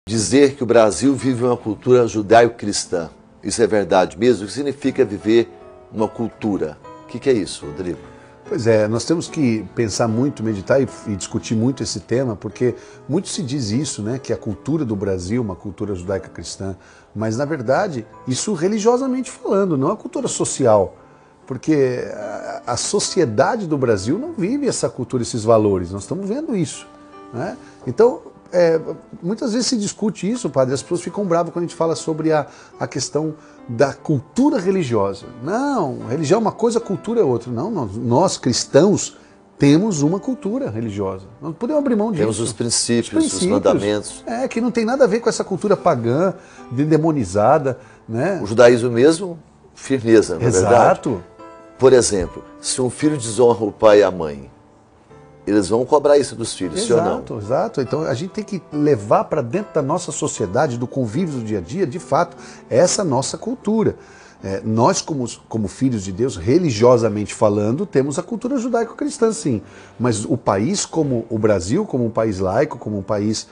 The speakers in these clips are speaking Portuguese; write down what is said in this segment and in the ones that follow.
Dizer que o Brasil vive uma cultura judaico-cristã, isso é verdade mesmo? O que significa viver uma cultura? O que é isso, Rodrigo? Pois é, nós temos que pensar muito, meditar e discutir muito esse tema, porque muito se diz isso, né, que a cultura do Brasil é uma cultura judaica cristã, mas na verdade, isso religiosamente falando, não é a cultura social, porque a sociedade do Brasil não vive essa cultura, esses valores, nós estamos vendo isso, né? Então, muitas vezes se discute isso, padre, as pessoas ficam bravas quando a gente fala sobre a questão da cultura religiosa. Não, religião é uma coisa, cultura é outra. Não, nós cristãos temos uma cultura religiosa. Não podemos abrir mão disso. Temos os princípios, os mandamentos. Que não tem nada a ver com essa cultura pagã, demonizada, né? O judaísmo mesmo, firmeza, não é verdade? Exato. Por exemplo, se um filho desonra o pai e a mãe, eles vão cobrar isso dos filhos, sim ou não? Exato, exato. Então a gente tem que levar para dentro da nossa sociedade, do convívio do dia a dia, de fato, essa nossa cultura. Nós, como filhos de Deus, religiosamente falando, temos a cultura judaico-cristã, sim. Mas o país, como o Brasil, como um país laico, como um país,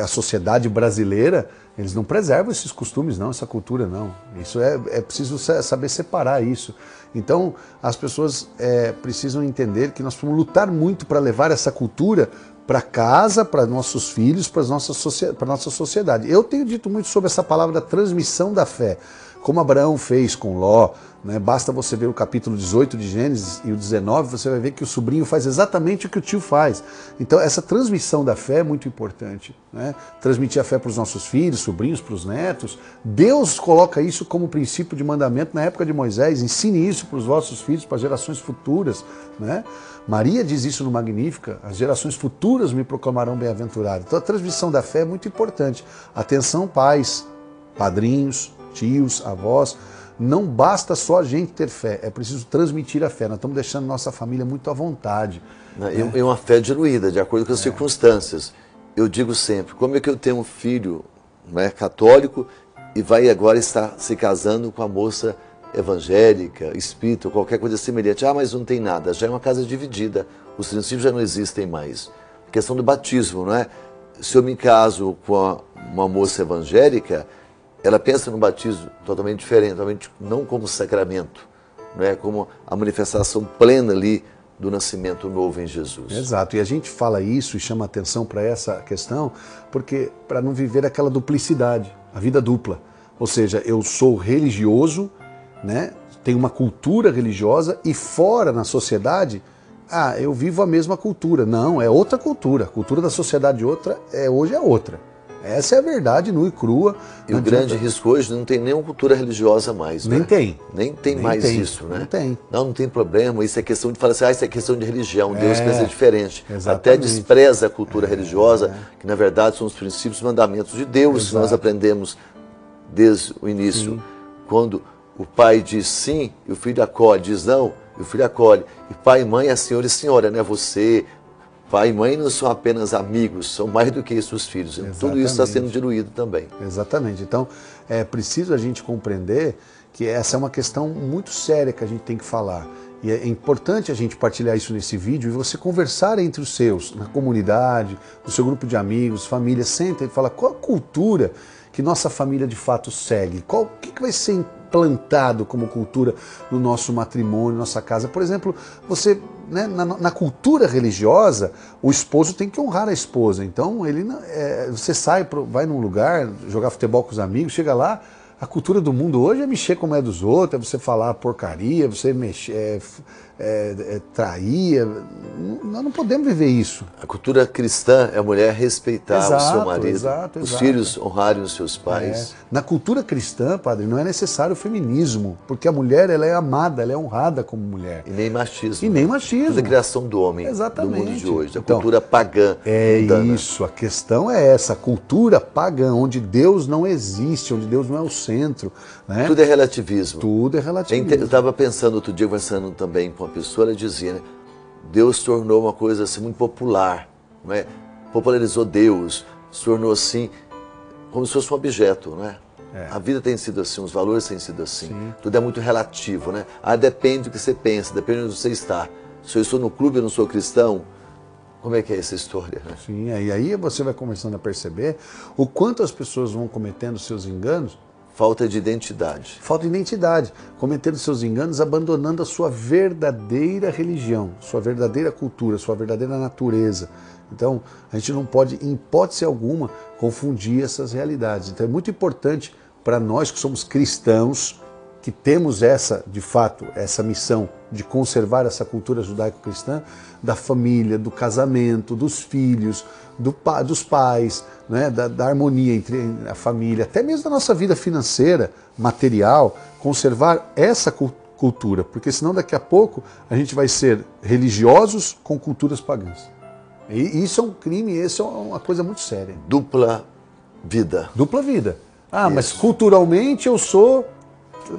a sociedade brasileira, eles não preservam esses costumes, não, essa cultura, não. Isso é preciso saber separar isso. Então, as pessoas precisam entender que nós precisamos lutar muito para levar essa cultura para casa, para nossos filhos, para a nossa sociedade. Eu tenho dito muito sobre essa palavra da transmissão da fé, como Abraão fez com Ló, né? Basta você ver o capítulo 18 de Gênesis e o 19, você vai ver que o sobrinho faz exatamente o que o tio faz. Então essa transmissão da fé é muito importante, né? Transmitir a fé para os nossos filhos, sobrinhos, para os netos. Deus coloca isso como princípio de mandamento na época de Moisés, ensine isso para os vossos filhos, para gerações futuras, né? Maria diz isso no Magnífica, as gerações futuras me proclamarão bem-aventurado. Então a transmissão da fé é muito importante. Atenção, pais, padrinhos, tios, avós, não basta só a gente ter fé, é preciso transmitir a fé. Nós estamos deixando nossa família muito à vontade. É uma fé diluída, de acordo com as circunstâncias. Eu digo sempre, como é que eu tenho um filho, né, católico e vai agora estar se casando com a moça evangélica, espírita, qualquer coisa semelhante? Ah, mas não tem nada, já é uma casa dividida, os princípios já não existem mais. A questão do batismo, não é? Se eu me caso com uma moça evangélica, ela pensa no batismo totalmente diferente, totalmente não como sacramento, não é como a manifestação plena ali do nascimento novo em Jesus. Exato, e a gente fala isso e chama atenção para essa questão, porque para não viver aquela duplicidade, a vida dupla. Ou seja, eu sou religioso, né? Tenho uma cultura religiosa e fora na sociedade, eu vivo a mesma cultura. Não, é outra cultura. A cultura da sociedade hoje é outra. Essa é a verdade, nua e crua. E o grande risco hoje não tem nenhuma cultura religiosa mais. Nem tem. Nem tem mais isso, né? Não tem. Não tem problema. Isso é questão de falar assim, isso é questão de religião. Deus pensa diferente. Exatamente. Até despreza a cultura religiosa, que na verdade são os princípios e mandamentos de Deus. Que nós aprendemos desde o início. Sim. Quando o pai diz sim, e o filho acolhe, diz não, e o filho acolhe. E pai e mãe é senhor e senhora, né? Você... Pai e mãe não são apenas amigos, são mais do que isso os filhos. Exatamente. Tudo isso está sendo diluído também. Exatamente. Então, é preciso a gente compreender que essa é uma questão muito séria que a gente tem que falar. E é importante a gente partilhar isso nesse vídeo e você conversar entre os seus, na comunidade, no seu grupo de amigos, família. Senta e fala qual a cultura que nossa família de fato segue. O que vai ser implantado como cultura no nosso matrimônio, nossa casa. Por exemplo, você, né, na cultura religiosa, o esposo tem que honrar a esposa. Então, você vai num lugar, jogar futebol com os amigos, chega lá, a cultura do mundo hoje é mexer com a mulher dos outros, é você falar porcaria, você trair. Nós não podemos viver isso. A cultura cristã é a mulher respeitar o seu marido, exato. Os filhos honrarem os seus pais. Na cultura cristã, padre, não é necessário o feminismo, porque a mulher ela é amada, ela é honrada como mulher. E nem machismo. E nem machismo. Tudo é criação do homem, exatamente, do mundo de hoje, da então, cultura pagã. Isso, a questão é essa, a cultura pagã, onde Deus não existe, onde Deus não é o centro. Né? Tudo é relativismo. Tudo é relativismo. Eu estava pensando outro dia, conversando também com uma pessoa, ela dizia, né, Deus tornou uma coisa assim muito popular, não é? Popularizou Deus, se tornou assim, como se fosse um objeto, né? A vida tem sido assim, os valores têm sido assim. Sim. Tudo é muito relativo, né? Depende do que você pensa, depende de onde você está. Se eu estou no clube e não sou cristão, Como é que é essa história? Né? Sim, e aí você vai começando a perceber o quanto as pessoas vão cometendo seus enganos. Falta de identidade. Falta de identidade, cometendo seus enganos, abandonando a sua verdadeira religião, sua verdadeira cultura, sua verdadeira natureza. Então, a gente não pode, em hipótese alguma, confundir essas realidades. Então, é muito importante para nós que somos cristãos, que temos de fato, essa missão de conservar essa cultura judaico-cristã, da família, do casamento, dos filhos, dos pais, né, da harmonia entre a família, até mesmo da nossa vida financeira, material, conservar essa cultura, porque senão daqui a pouco a gente vai ser religiosos com culturas pagãs. E isso é um crime, isso é uma coisa muito séria. Dupla vida. Dupla vida. Mas culturalmente eu sou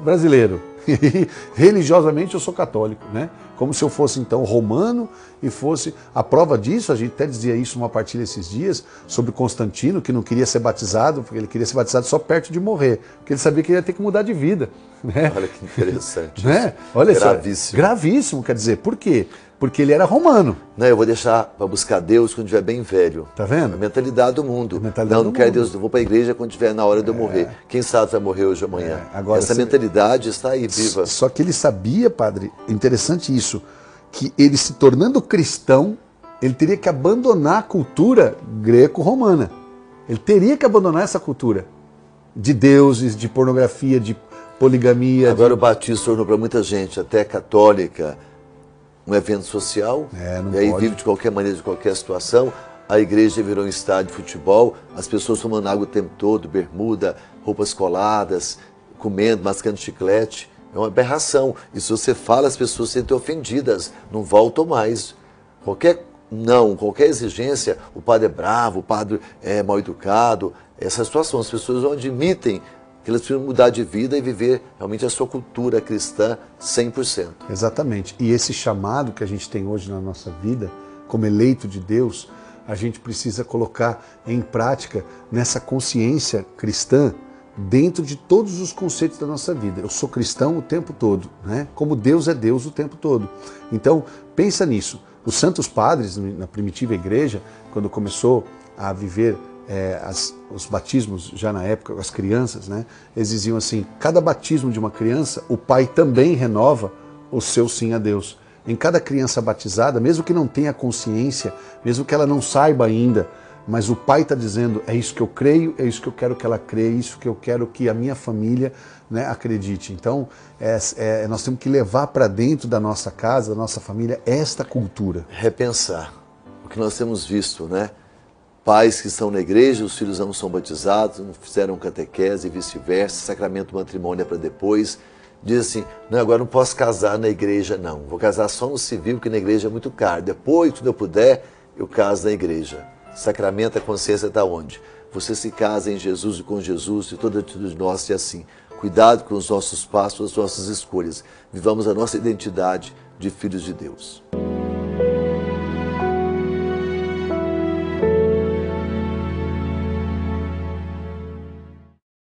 brasileiro. E religiosamente eu sou católico, né? Como se eu fosse então romano e fosse... A prova disso, a gente até dizia isso numa partilha esses dias, sobre Constantino, que não queria ser batizado, porque ele queria ser batizado só perto de morrer, porque ele sabia que ele ia ter que mudar de vida. Né? Olha que interessante. Né? Olha gravíssimo. Gravíssimo, quer dizer, por quê? Porque ele era romano. Não, eu vou deixar para buscar Deus quando estiver bem velho. Tá vendo? A mentalidade do mundo. Não quero Deus, eu vou para a igreja quando estiver na hora de eu morrer. Quem sabe vai morrer hoje ou amanhã. Agora, essa mentalidade está aí, viva. Só que ele sabia, padre, interessante isso, que ele se tornando cristão, ele teria que abandonar a cultura greco-romana. Ele teria que abandonar essa cultura de deuses, de pornografia, de poligamia. Agora o batismo tornou para muita gente, até católica, um evento social, e aí vive de qualquer maneira, de qualquer situação. A igreja virou um estádio de futebol, as pessoas tomando água o tempo todo, bermuda, roupas coladas, comendo, mascando chiclete. É uma aberração. E se você fala, as pessoas se sentem ofendidas, não voltam mais. Qualquer exigência, o padre é bravo, o padre é mal educado. Essa situação, as pessoas não admitem que elas precisam mudar de vida e viver realmente a sua cultura cristã 100%. Exatamente. E esse chamado que a gente tem hoje na nossa vida, como eleito de Deus, a gente precisa colocar em prática nessa consciência cristã dentro de todos os conceitos da nossa vida. Eu sou cristão o tempo todo, né? Como Deus é Deus o tempo todo. Então, pensa nisso. Os santos padres, na primitiva igreja, quando começou a viver os batismos já na época, as crianças, né? Eles diziam assim, cada batismo de uma criança, o pai também renova o seu sim a Deus. Em cada criança batizada, mesmo que não tenha consciência, mesmo que ela não saiba ainda, mas o pai está dizendo, é isso que eu creio, é isso que eu quero que ela creia, é isso que eu quero que a minha família, né, acredite. Então, nós temos que levar para dentro da nossa casa, da nossa família, esta cultura. Repensar o que nós temos visto, né? Pais que estão na igreja, os filhos não são batizados, não fizeram catequese e vice-versa, sacramento do matrimônio é para depois. Diz assim, não, agora não posso casar na igreja não, vou casar só no civil, porque na igreja é muito caro. Depois, quando eu puder, eu caso na igreja. Sacramento, a consciência está onde? Você se casa em Jesus e com Jesus, e toda atitude nossa é assim. Cuidado com os nossos passos, as nossas escolhas. Vivamos a nossa identidade de filhos de Deus.